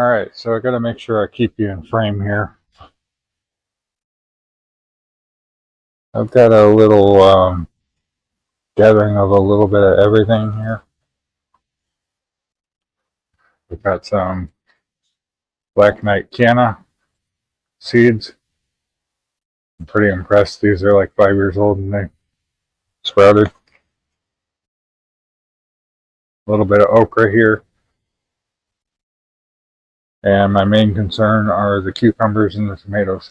Alright, so I gotta make sure I keep you in frame here. I've got a little gathering of a little bit of everything here. We've got some Black Knight Canna seeds. I'm pretty impressed. These are like 5 years old and they sprouted. A little bit of okra here. And my main concern are the cucumbers and the tomatoes.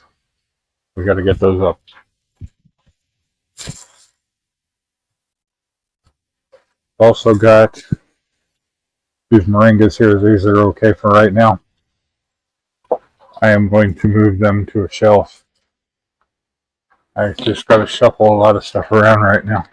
We got to get those up. Also got these moringas here. These are okay for right now. I am going to move them to a shelf. I just got to shuffle a lot of stuff around right now.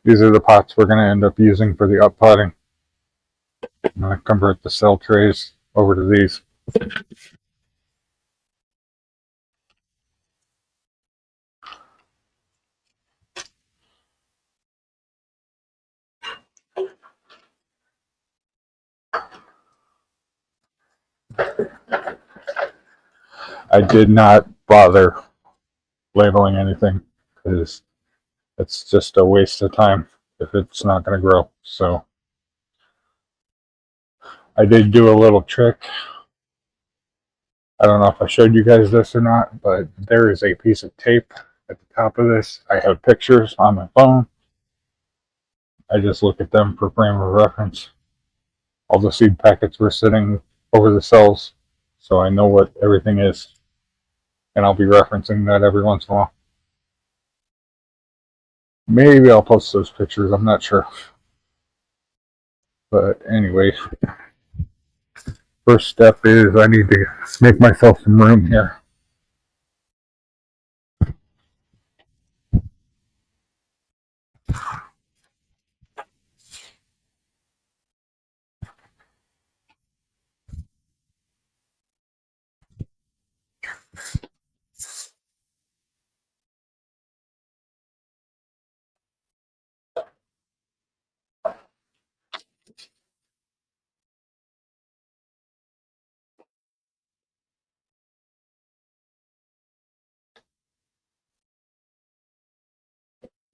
These are the pots we're going to end up using for the up potting. I'm going to convert the cell trays over to these. I did not bother labeling anything because it's just a waste of time if it's not going to grow. So I did do a little trick. I don't know if I showed you guys this or not, but there is a piece of tape at the top of this. I have pictures on my phone. I just look at them for frame of reference. All the seed packets were sitting over the cells, so I know what everything is. And I'll be referencing that every once in a while. Maybe I'll post those pictures, I'm not sure. But anyway, first step is I need to make myself some room here.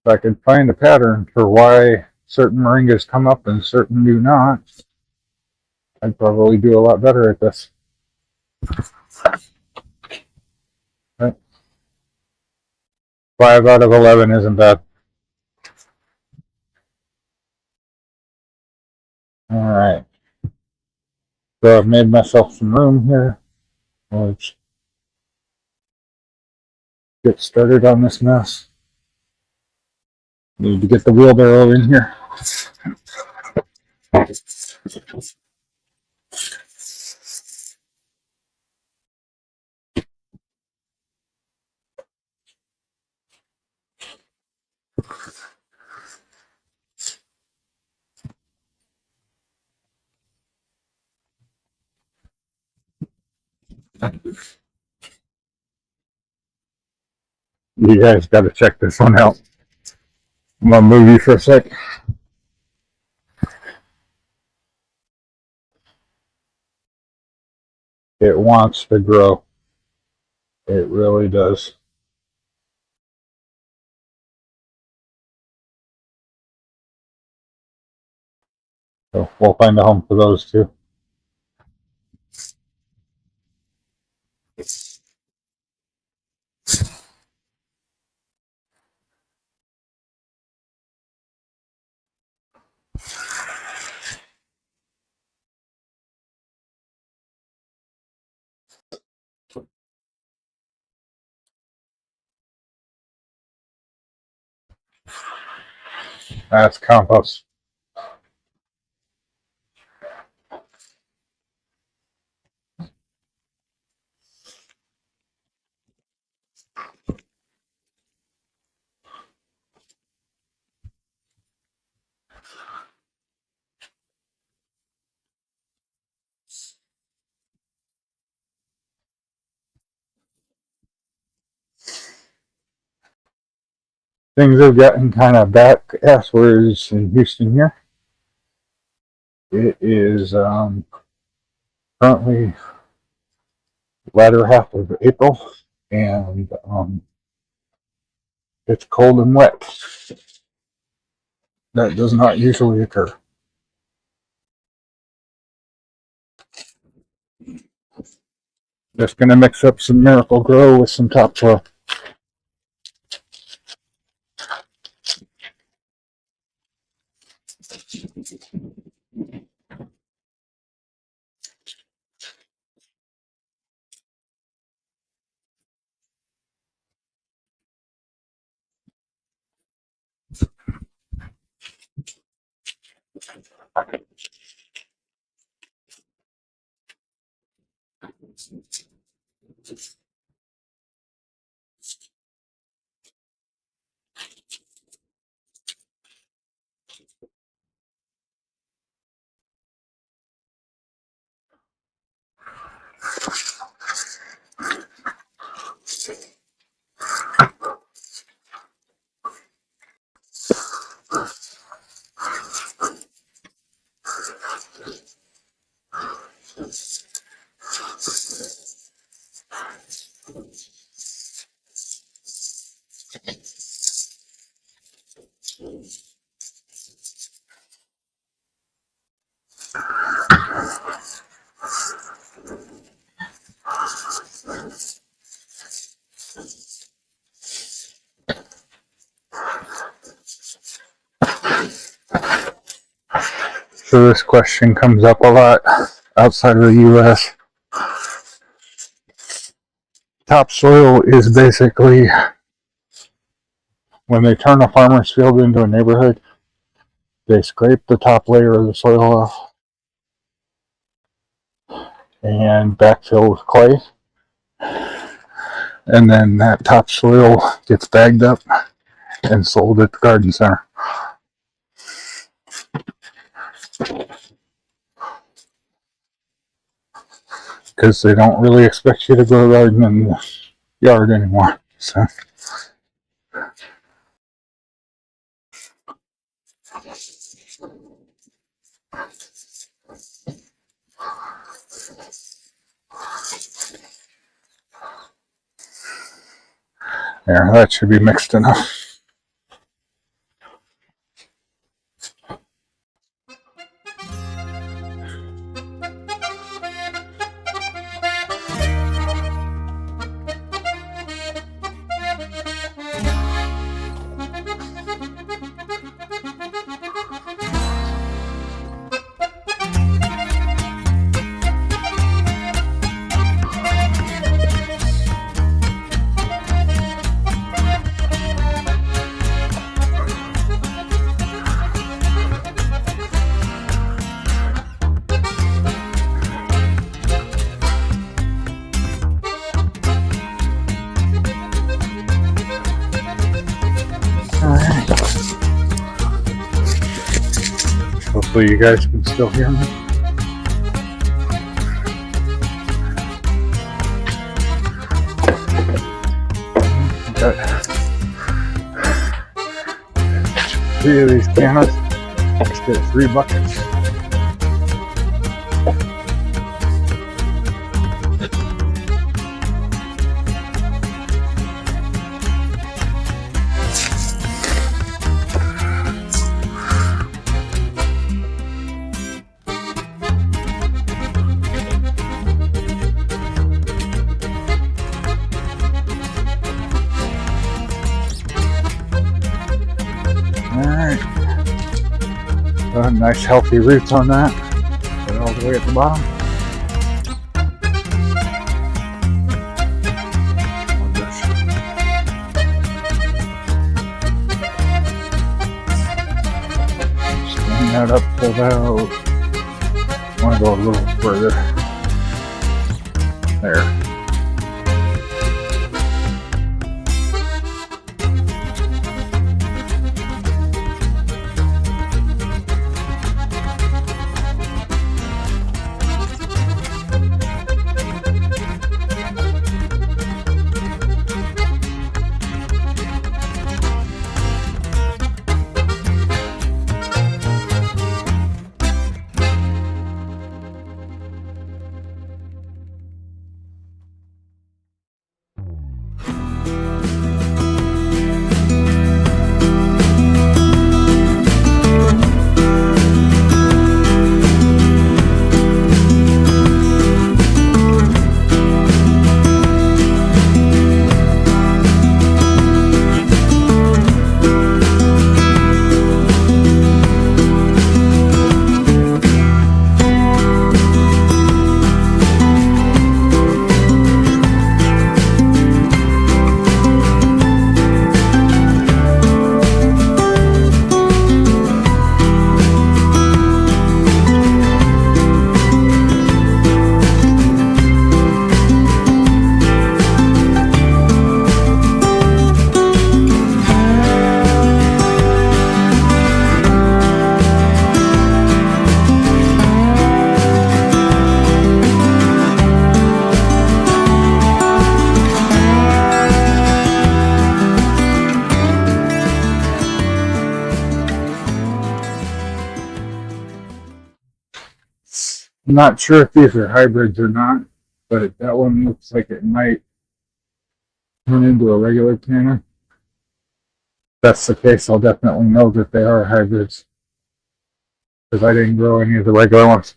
If I could find a pattern for why certain moringas come up and certain do not, I'd probably do a lot better at this. Right? 5 out of 11 isn't bad. Alright. So I've made myself some room here. Let's get started on this mess. Need to get the wheelbarrow in here. You guys got to check this one out. I'm gonna move you for a sec. It wants to grow. It really does. So we'll find a home for those too. That's compost. things have gotten kind of back asswards in Houston here. It is currently latter half of April, and it's cold and wet. That does not usually occur. Just going to mix up some Miracle Grow with some topsoil. So this question comes up a lot outside of the U.S. Topsoil is basically when they turn a farmer's field into a neighborhood, they scrape the top layer of the soil off and backfill with clay. And then that topsoil gets bagged up and sold at the garden center. Because they don't really expect you to grow a garden in the yard anymore. So. There, that should be mixed enough. Hopefully you guys can still hear me. Got 3 of these cannons. Let's get 3 buckets. Alright, nice healthy roots on that. Put it all the way at the bottom. Stand that up to about, I want to go a little further. There. I'm not sure if these are hybrids or not, but that one looks like it might turn into a regular canner. If that's the case, I'll definitely know that they are hybrids because I didn't grow any of the regular ones.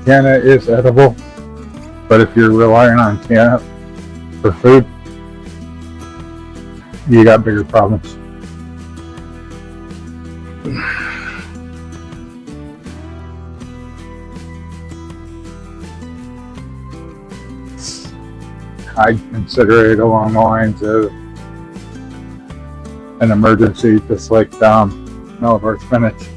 Canna is edible, but if you're relying on canna for food, you got bigger problems. I'd consider it along the lines of an emergency, just like all of our spinach.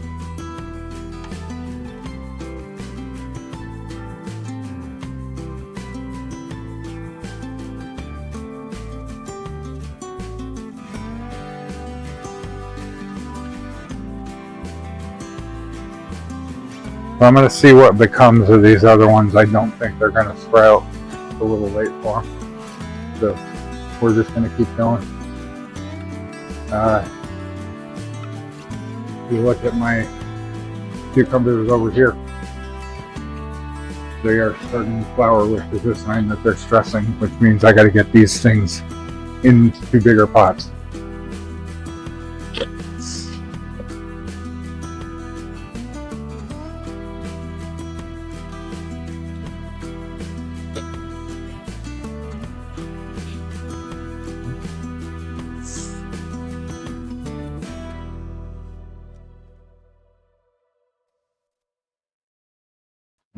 So I'm going to see what becomes of these other ones. I don't think they're going to sprout. It's a little late for them. So we're just going to keep going. If you look at my cucumbers over here, they are starting to flower, which is a sign that they're stressing, which means I got to get these things into bigger pots.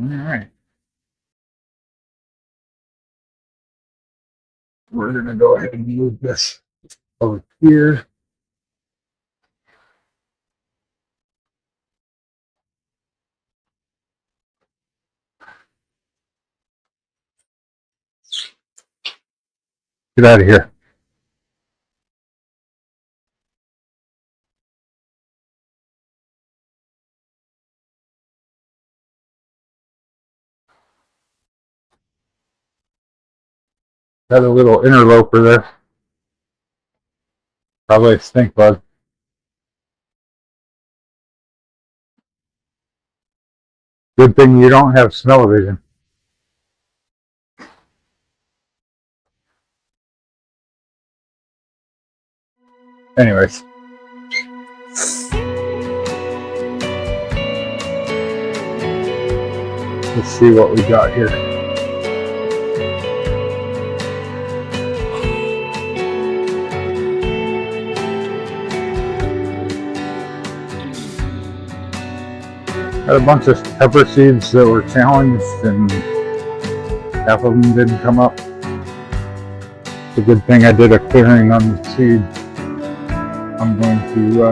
All right. We're going to go ahead and move this over here. Get out of here. Got a little interloper there. Probably a stink bug. Good thing you don't have smell vision. Anyways. Let's see what we got here. Got a bunch of pepper seeds that were challenged and half of them didn't come up. It's a good thing I did a clearing on the seed. I'm going to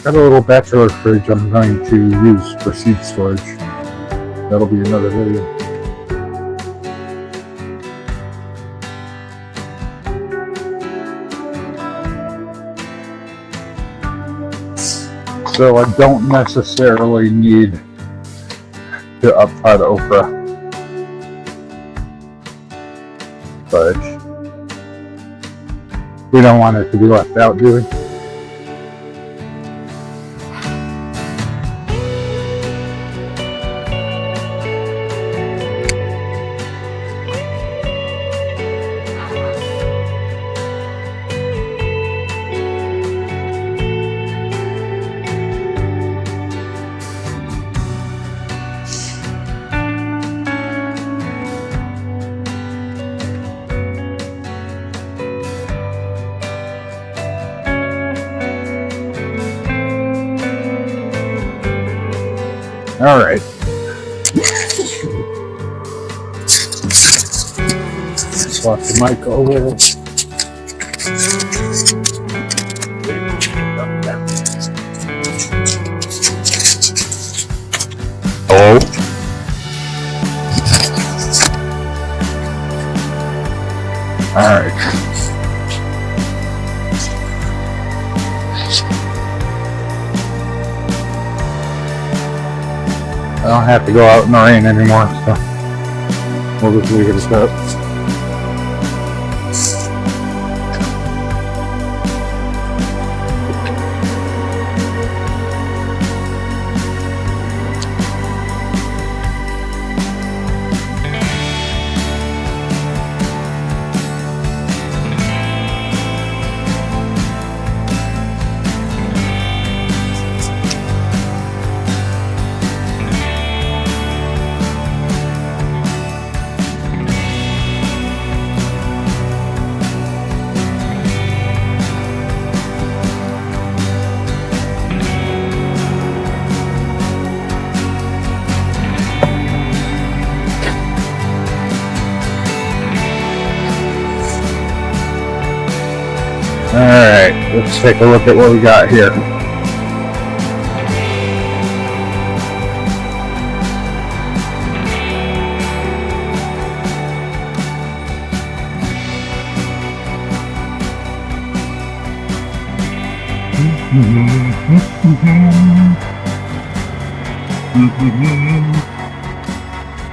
got a little bachelor fridge I'm going to use for seed storage. That'll be another video. So I don't necessarily need to up-pot okra, but we don't want it to be left out, do we? All right. Swap the mic over. Hello? All right. I don't have to go out in the rain anymore, so we'll just leave it at that. Alright, let's take a look at what we got here.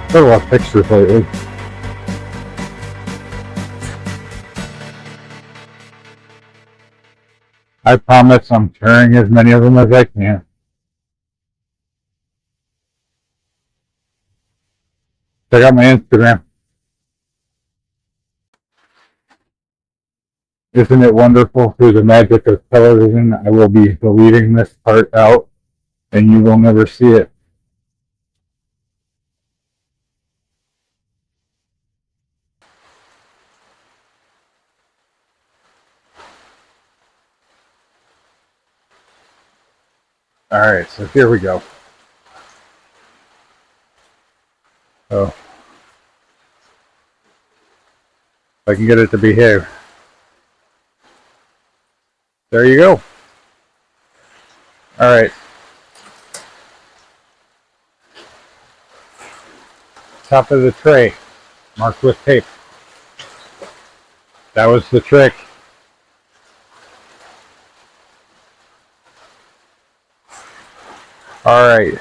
Got a lot of pictures lately. I promise I'm sharing as many of them as I can. Check out my Instagram. Isn't it wonderful? Through the magic of television, I will be deleting this part out and you will never see it. Alright, so here we go. So, if I can get it to behave. There you go. Alright. Top of the tray, marked with tape. That was the trick. Alright.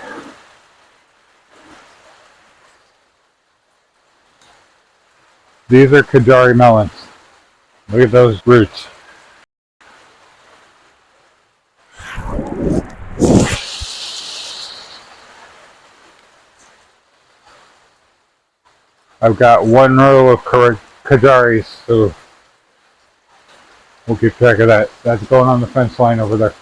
These are Kajari melons. Look at those roots. I've got one row of Kajaris, so we'll keep track of that. That's going on the fence line over there.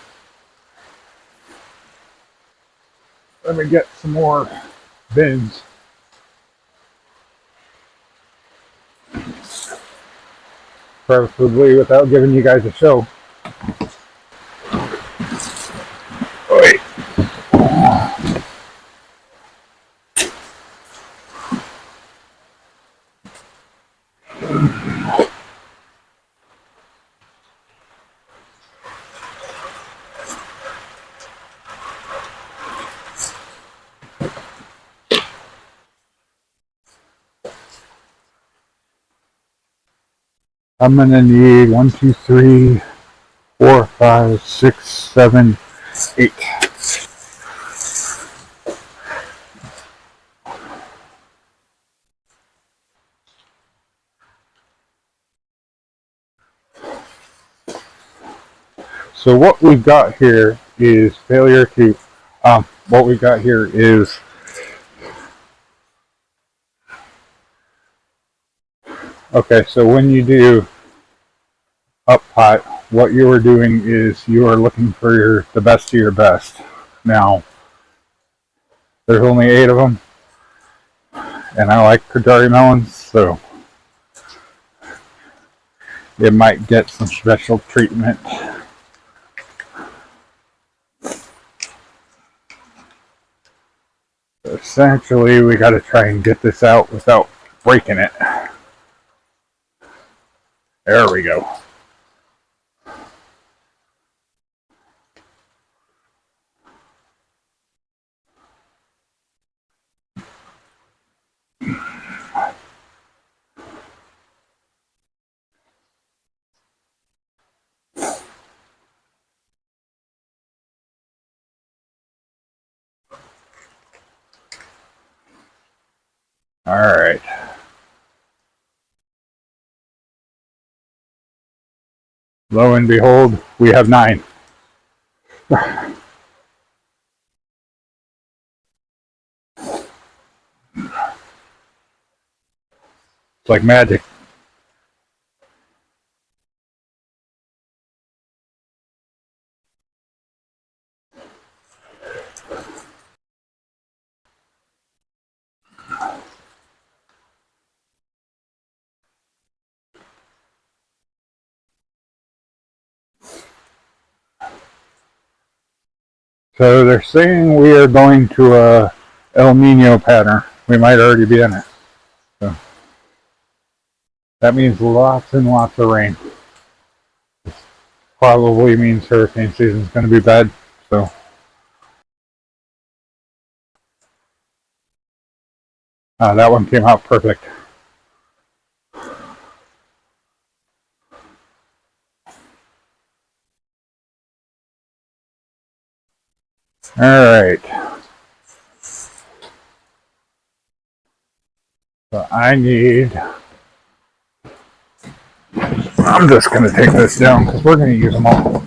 Let me get some more bins. Preferably without giving you guys a show. Wait. I'm gonna need 1, 2, 3, 4, 5, 6, 7, 8. So what we've got here is failure to, what we've got here is, okay, so when you do up pot, what you are doing is you are looking for the best of your best. Now, there's only 8 of them, and I like Kajari melons, so it might get some special treatment. Essentially, we got to try and get this out without breaking it. There we go. All right. Lo and behold, we have 9. It's like magic. So they're saying we are going to a El Nino pattern. We might already be in it. So that means lots and lots of rain. Probably means hurricane season is going to be bad. So that one came out perfect. All right. So I'm just going to take this down because we're going to use them all.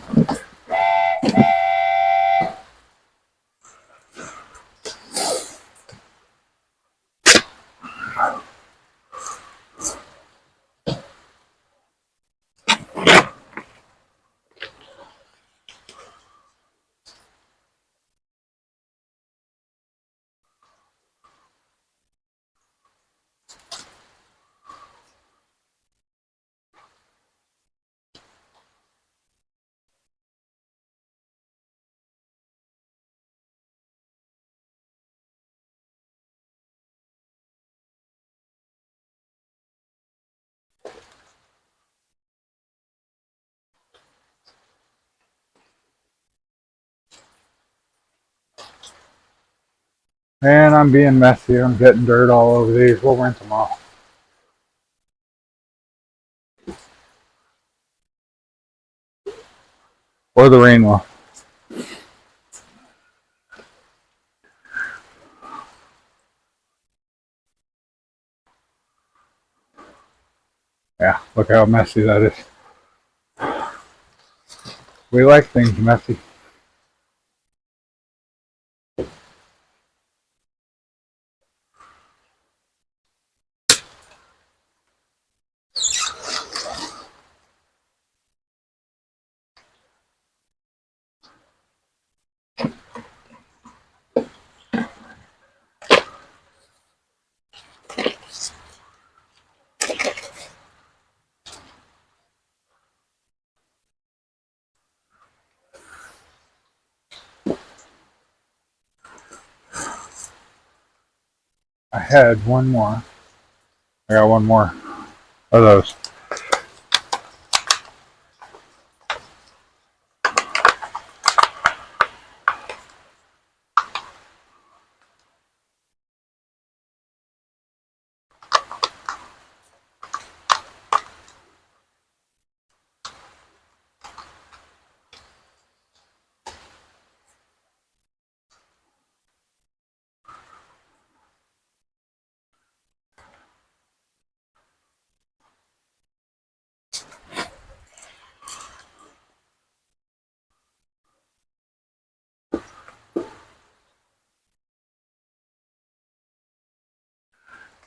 And I'm being messy. I'm getting dirt all over these. We'll rinse them off. Or the rain will. Yeah, look how messy that is. We like things messy. I had one more. I got one more of those.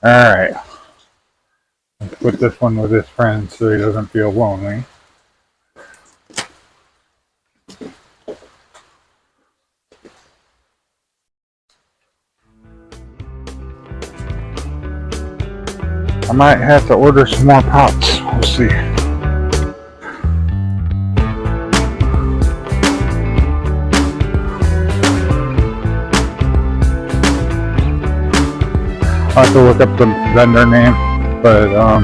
All right. Let's put this one with his friends so he doesn't feel lonely. I might have to order some more pots. We'll see. I'll have to look up the vendor name, but on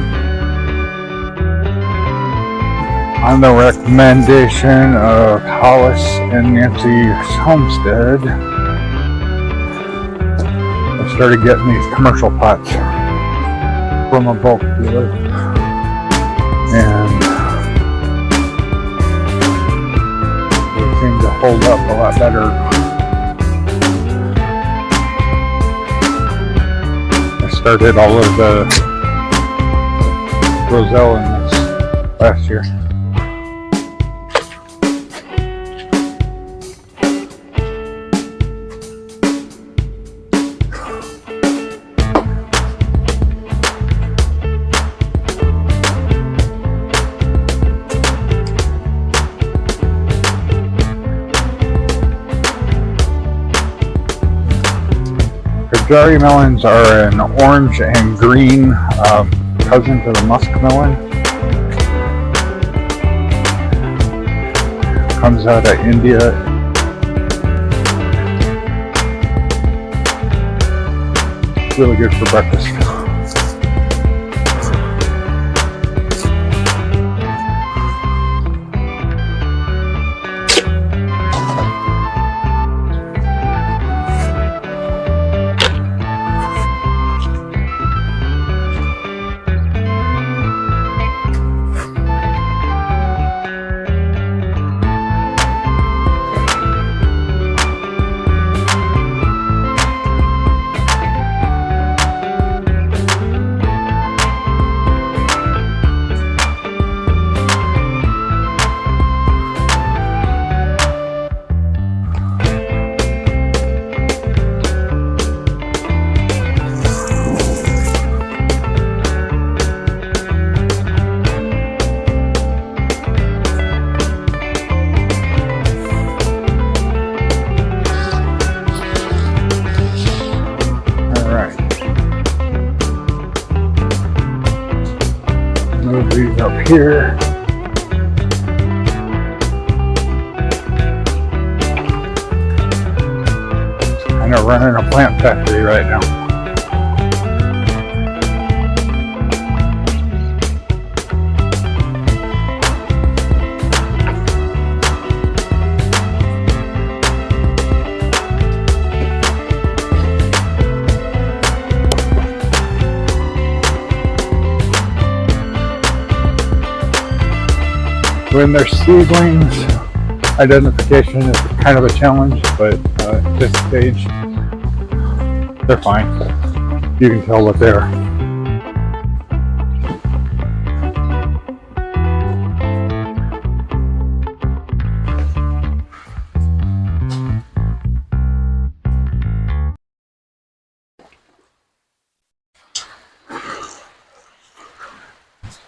the recommendation of Hollis and Nancy's Homestead, I started getting these commercial pots from a bulk dealer, and they seem to hold up a lot better. started all of the roselle in this last year. Jari melons are an orange and green cousin to the muskmelon. Comes out of India. Really good for breakfast. Move these up here. Kind of running a plant factory right now. When they're seedlings, identification is kind of a challenge, but at this stage, they're fine. You can tell what they are.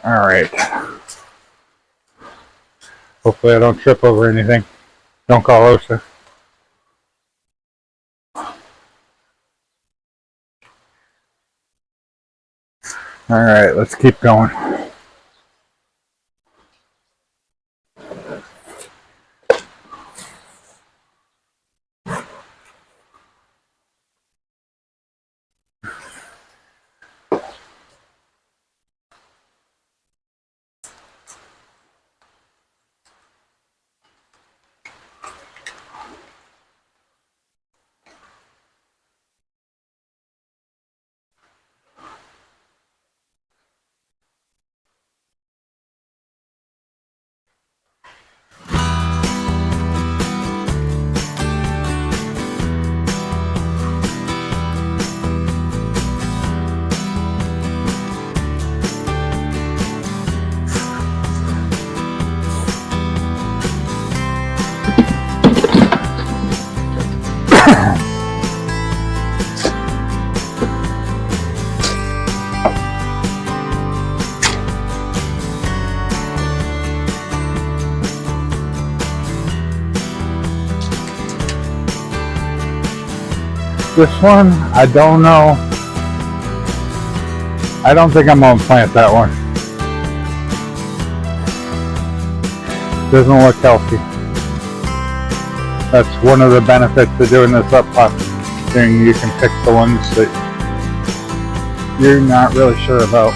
All right. Hopefully I don't trip over anything. Don't call OSHA. All right, let's keep going. This one, I don't know. I don't think I'm gonna plant that one. Doesn't look healthy. That's one of the benefits of doing this up pot thing. You can pick the ones that you're not really sure about.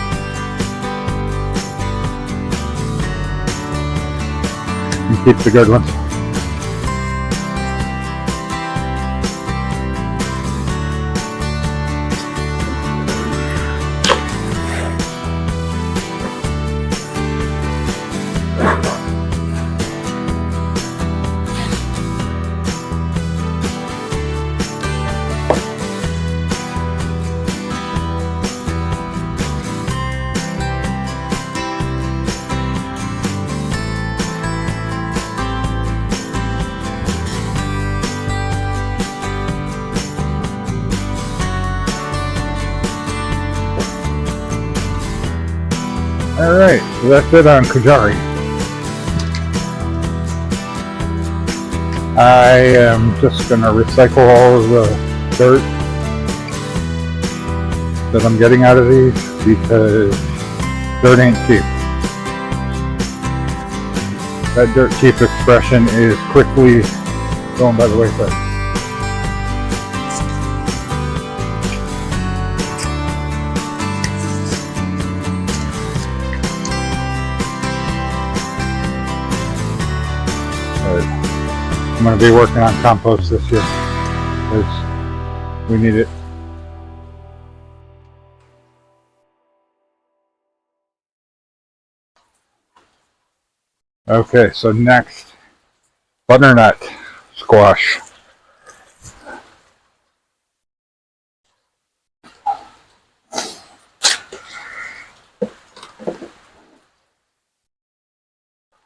And keep the good ones. Alright, so that's it on Kujari. I am just going to recycle all of the dirt that I'm getting out of these because dirt ain't cheap. That dirt cheap expression is quickly going by the wayside. I'm going to be working on compost this year because we need it. Okay, so next, butternut squash.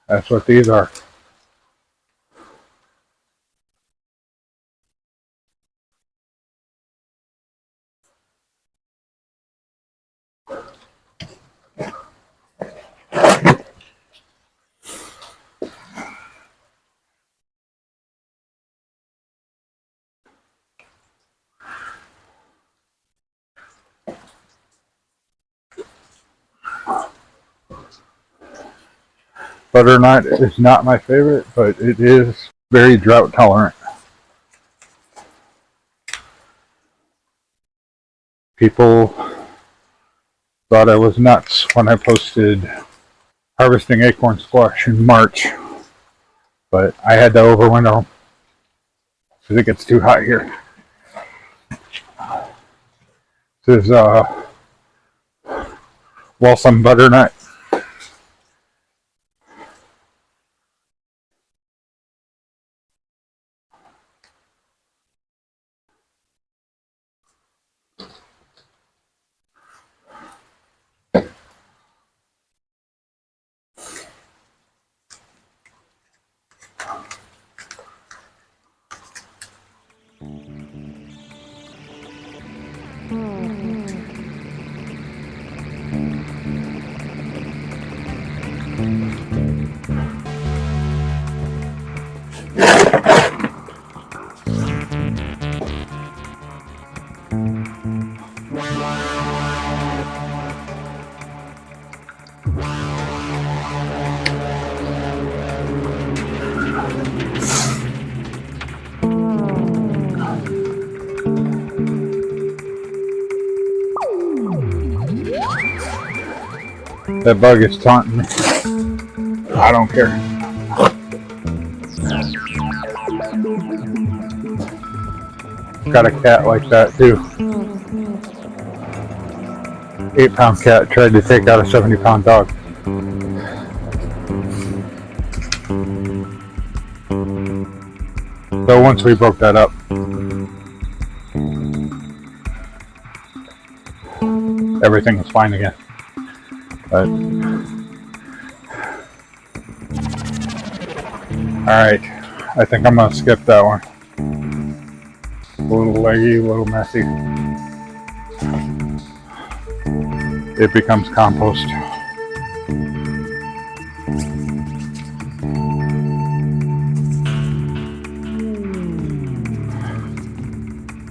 That's what these are. Butternut is not my favorite, but it is very drought tolerant. People thought I was nuts when I posted harvesting acorn squash in March, but I had to overwinter them because it gets too hot here. This is Walsum butternut. That bug is taunting me. I don't care. Got a cat like that too. 8-pound cat tried to take out a 70-pound dog. So once we broke that up, everything was fine again. But alright, I think I'm going to skip that one. A little leggy, a little messy. It becomes compost.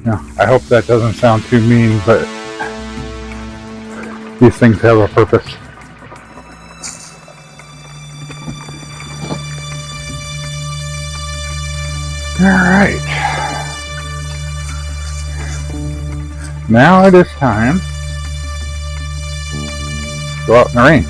Yeah, I hope that doesn't sound too mean, but these things have a purpose. Alright. Now it is time to go out in the rain.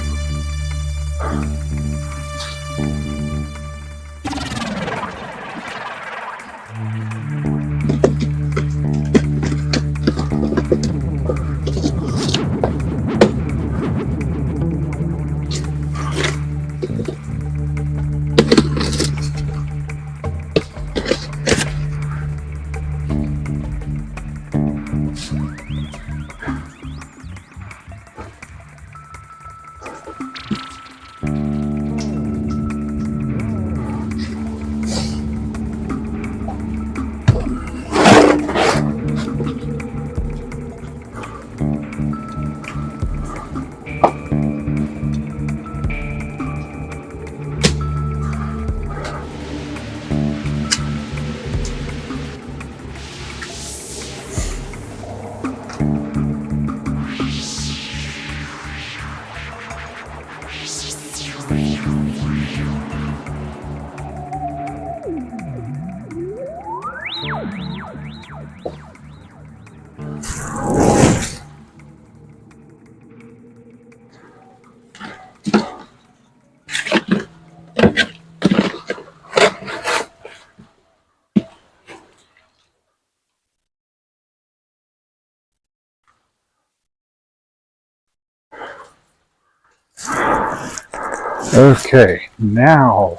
Okay, now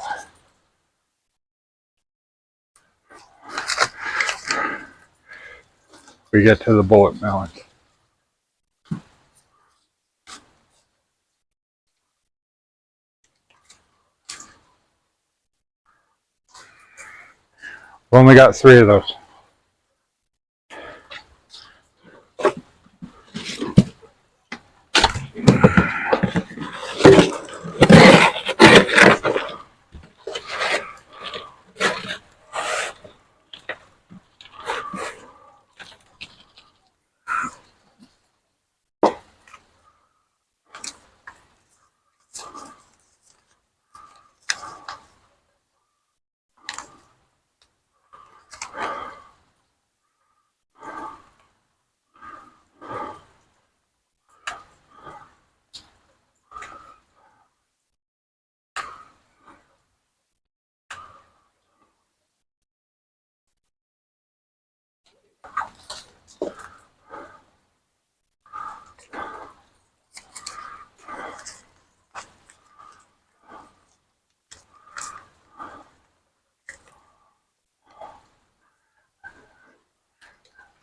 we get to the bullet melon. We only got 3 of those.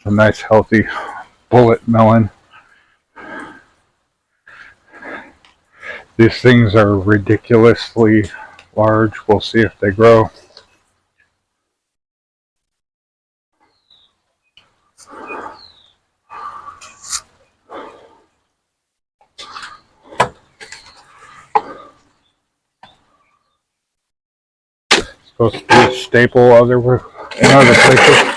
A nice healthy bullet melon. These things are ridiculously large. We'll see if they grow. Supposed to be a staple in other places.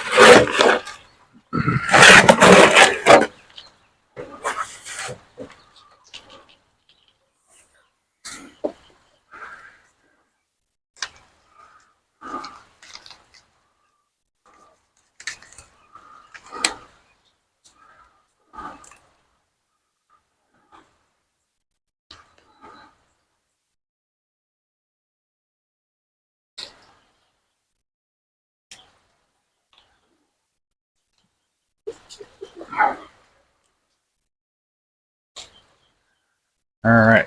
All right.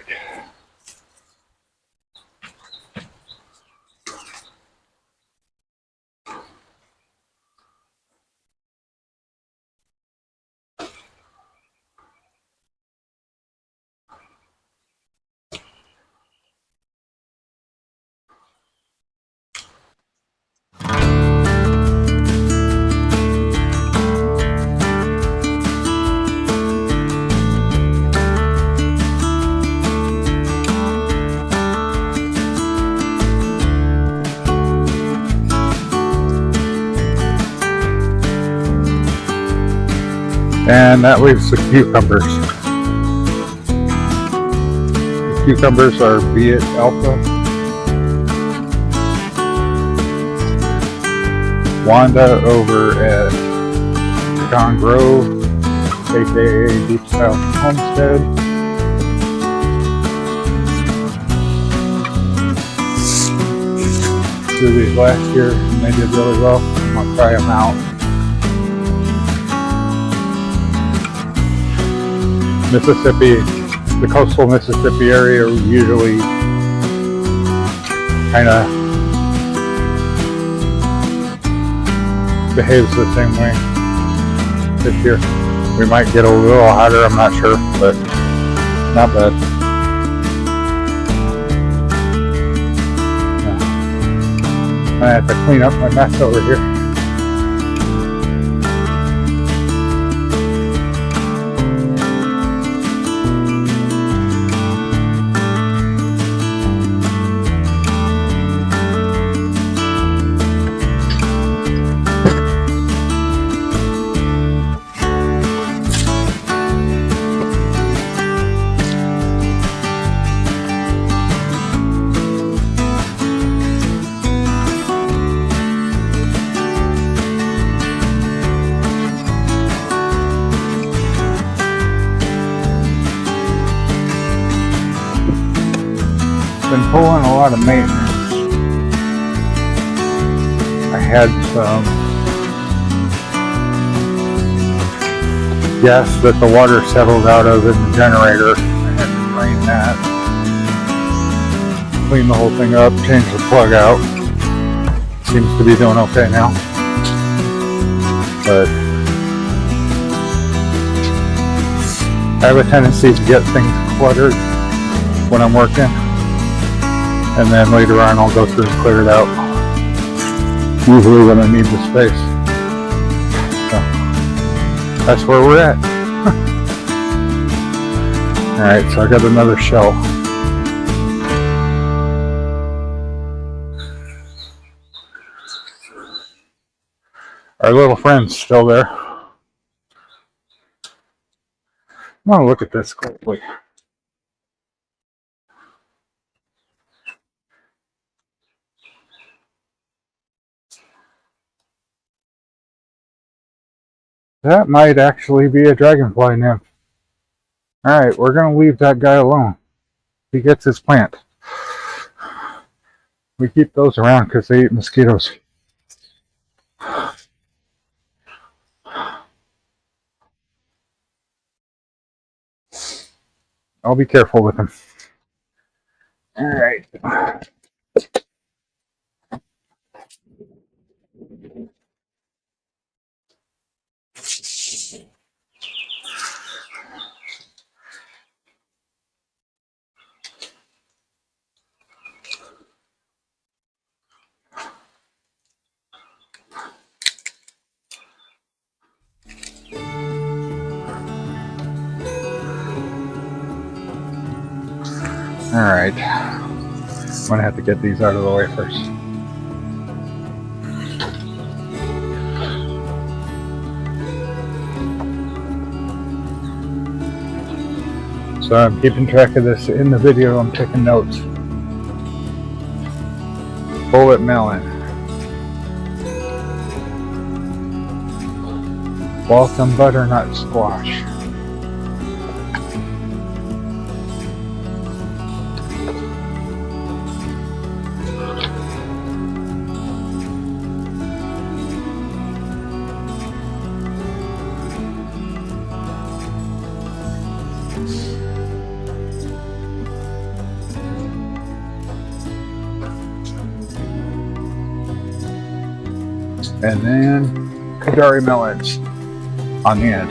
And that leaves the cucumbers. The cucumbers are Viet Alpha. Wanda over at John Grove, aka Deep South Homestead. Threw these last year and they did really well. I'm gonna try them out. Mississippi, the coastal Mississippi area usually kind of behaves the same way this year. We might get a little hotter, I'm not sure, but not bad. I have to clean up my mess over here. lot of maintenance. I had some gas that the water settled out of in the generator. I had to drain that, clean the whole thing up, change the plug out. Seems to be doing okay now. But I have a tendency to get things cluttered when I'm working, and then later on I'll go through and clear it out, usually when I need the space. So that's where we're at. Alright, so I got another shell. Our little friend's still there. I want to look at this quickly. That might actually be a dragonfly nymph. Alright, we're going to leave that guy alone. He gets his plant. We keep those around because they eat mosquitoes. I'll be careful with them. Alright. Alright. I'm going to have to get these out of the way first. So I'm keeping track of this in the video. I'm taking notes. Bullet melon. Balsam butternut squash. And then Kadari melons on the end.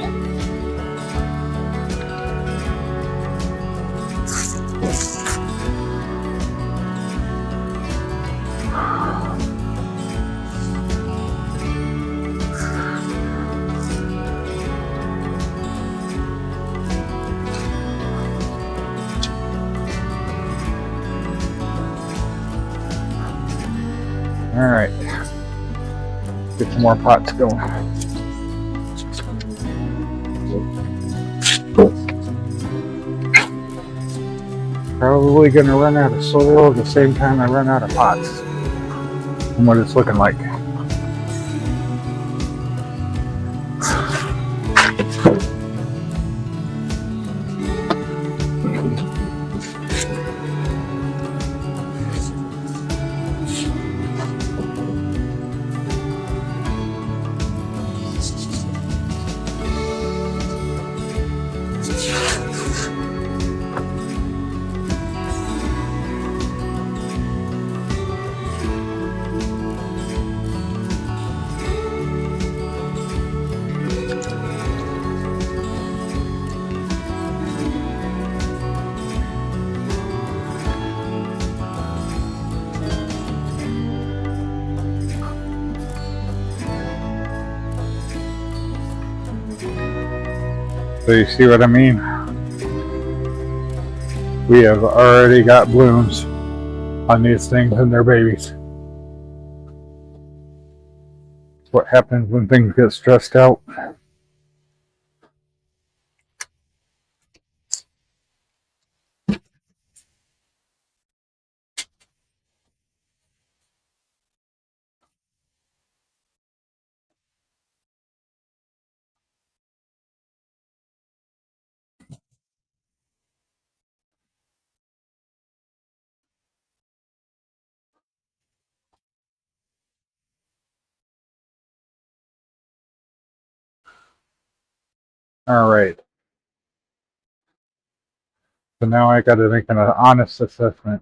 All right. Get some more pots going. Probably going to run out of soil at the same time I run out of pots. And what it's looking like. So you see what I mean? We have already got blooms on these things and their babies. What happens when things get stressed out? All right. So now I got to make an honest assessment.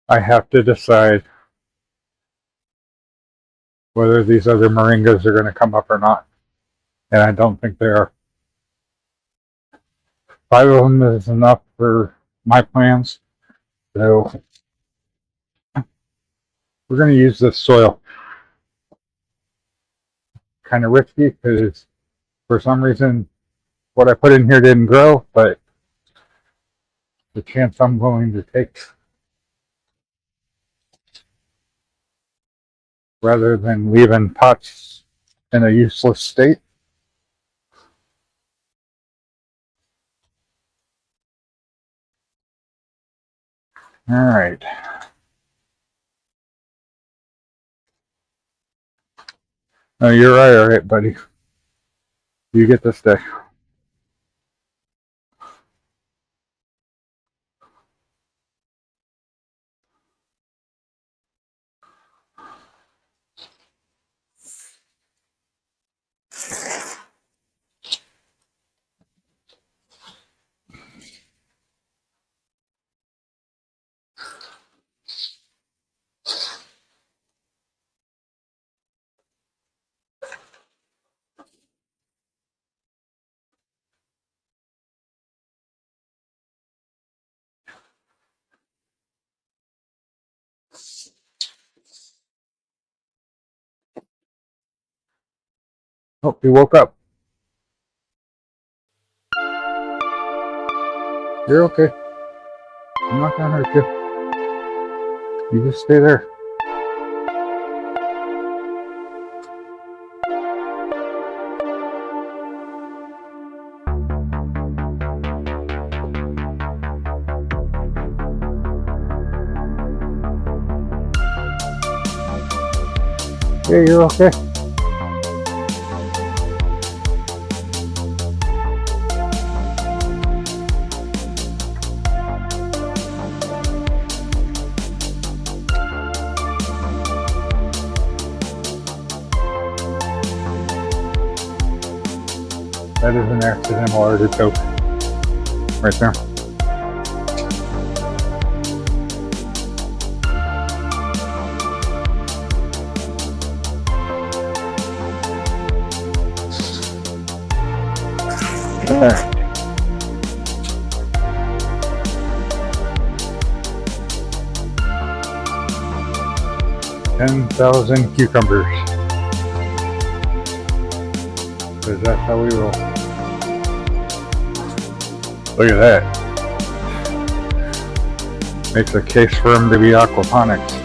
I have to decide whether these other moringas are going to come up or not. And I don't think they are. 5 of them is enough for my plans. So we're going to use this soil. Kind of risky because for some reason what I put in here didn't grow, but the chance I'm willing to take rather than leaving pots in a useless state. All right. No, you're right. All right, buddy. You get this day. Oh, you woke up. You're okay. I'm not gonna hurt you. You just stay there. Yeah, you're okay. That is an accidental artichoke right there. There. 10,000 cucumbers. Because that's how we roll. Look at that. Makes a case for them to be aquaponics.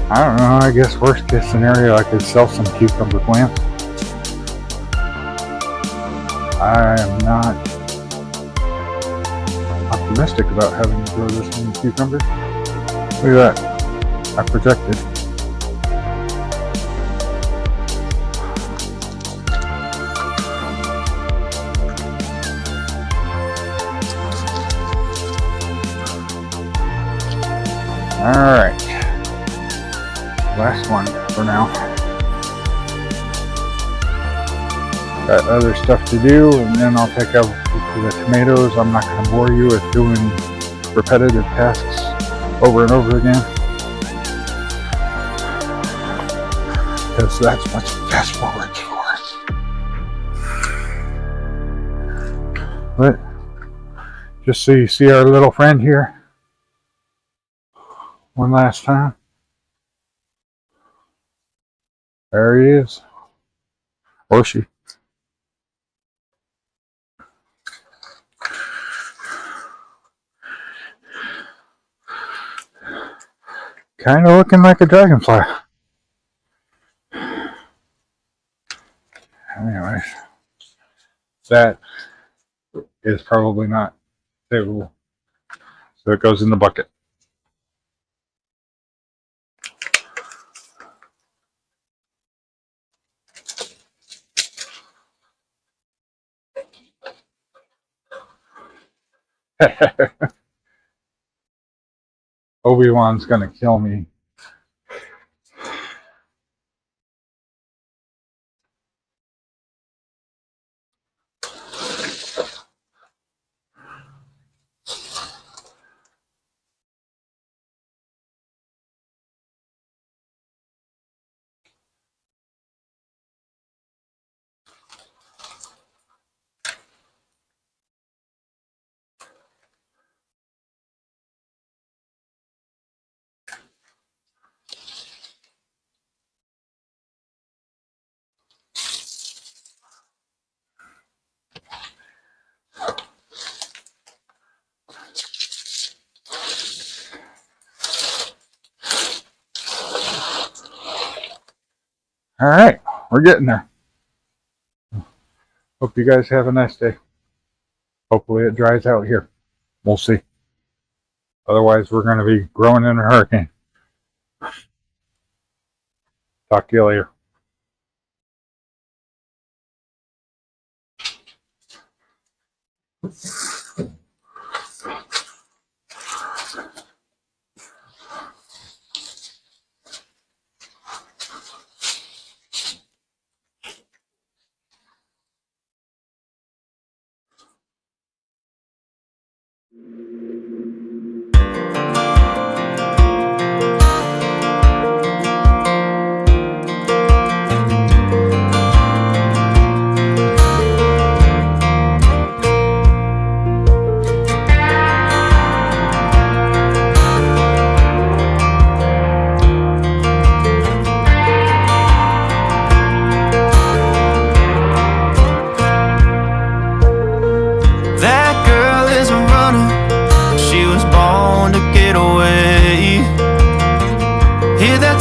I don't know, I guess worst case scenario I could sell some cucumber plants. I am not optimistic about having to grow this many cucumbers. Look at that. I projected. Alright. Last one for now. Got other stuff to do, and then I'll take out the tomatoes. I'm not going to bore you with doing repetitive tasks over and over again, because that's what fast forwards for. But just so you see our little friend here one last time. There he is. Or she. kind of looking like a dragonfly. Anyways, that is probably not savable. So it goes in the bucket. Obi-Wan's gonna kill me. All right, we're getting there. Hope you guys have a nice day. Hopefully it dries out here. We'll see. Otherwise, we're going to be growing in a hurricane. Talk to you later.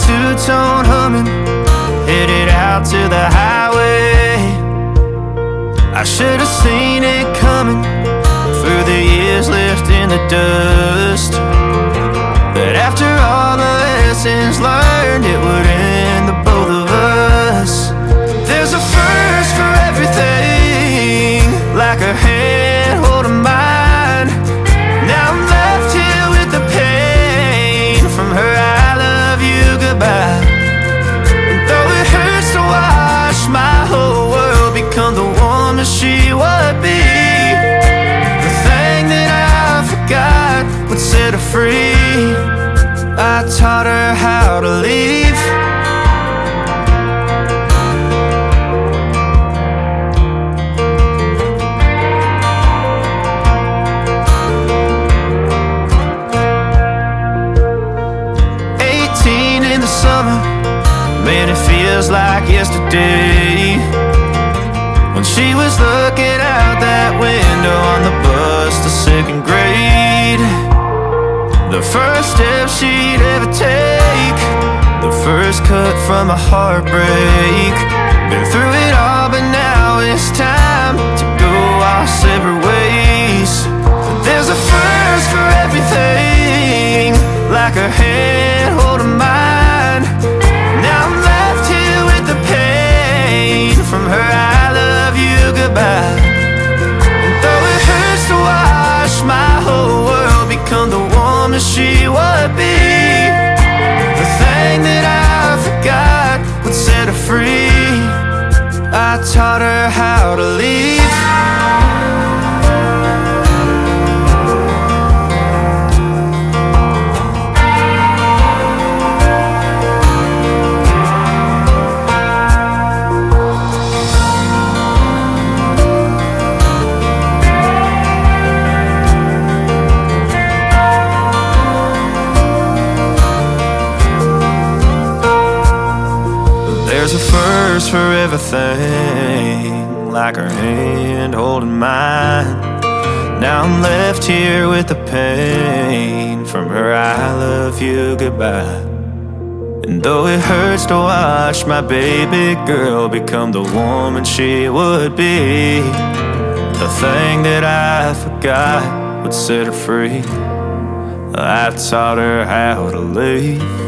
Two-tone humming, headed out to the highway. I should have seen it coming through the years left in the dust, that after all the lessons learned, it would end the both of us. There's a first for everything, like a hand holding mine. Now I'm left here with the pain from her I love you goodbye. And though it hurts to watch my whole world become the woman she would be, the thing that I forgot would set her free. I taught her how to leave. Summer, man, it feels like yesterday, when she was looking out that window on the bus to second grade. The first step she'd ever take, the first cut from a heartbreak. Been through it all, but now it's time to go our separate ways. There's a first for everything, like her hand holding mine. Now I'm left here with the pain from her I love you goodbye. And though it hurts to watch my whole world become the woman she would be, the thing that I forgot would set her free. I taught her how to leave. There's a first for everything, like her hand holding mine. Now I'm left here with the pain from her I love you goodbye. And though it hurts to watch my baby girl become the woman she would be, the thing that I forgot would set her free. I taught her how to leave.